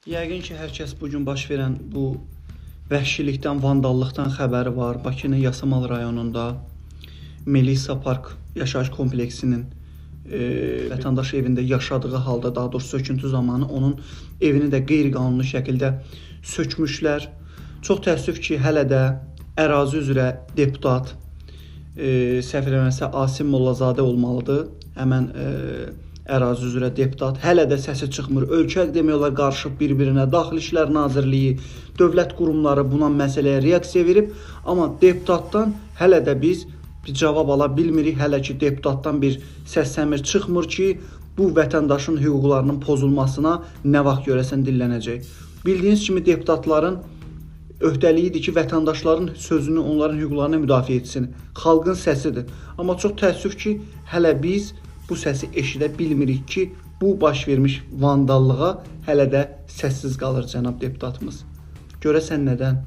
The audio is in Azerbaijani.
Yəqin ki, hər kəs bugün baş verən bu vəhşilikdən, vandallıqdan xəbəri var. Bakının Yasamal rayonunda Melisa Park yaşayış kompleksinin vətəndaş evində yaşadığı halda, daha doğrusu söküntü zamanı onun evini də qeyri-qanuni şəkildə sökmüşlər. Çox təəssüf ki, hələ də ərazi üzrə deputat, səhv eləmirəmsə Asim Mollazadə olmalıdır. Həmən ərazi üzrə deputat hələ də səsi çıxmır. Ölkə demək olar qarışıb bir-birinə. Daxili İşlər Nazirliyi, dövlət qurumları buna məsələyə reaksiya verib, amma deputatdan hələ də biz bir cavab ala bilmirik. Hələ ki deputatdan bir səs-səmir çıxmır ki, bu vətəndaşın hüquqlarının pozulmasına nə vaxt görəsən dillənəcək. Bildiyiniz kimi deputatların öhdəliyidir ki, vətəndaşların sözünü, onların hüquqlarını müdafiə etsin. Xalqın səsidir. Amma çox təəssüf ki, hələ biz bu səsi eşidə bilmirik ki, bu baş vermiş vandallığa hələ də səssiz qalır cənab deputatımız. Görəsən nədən?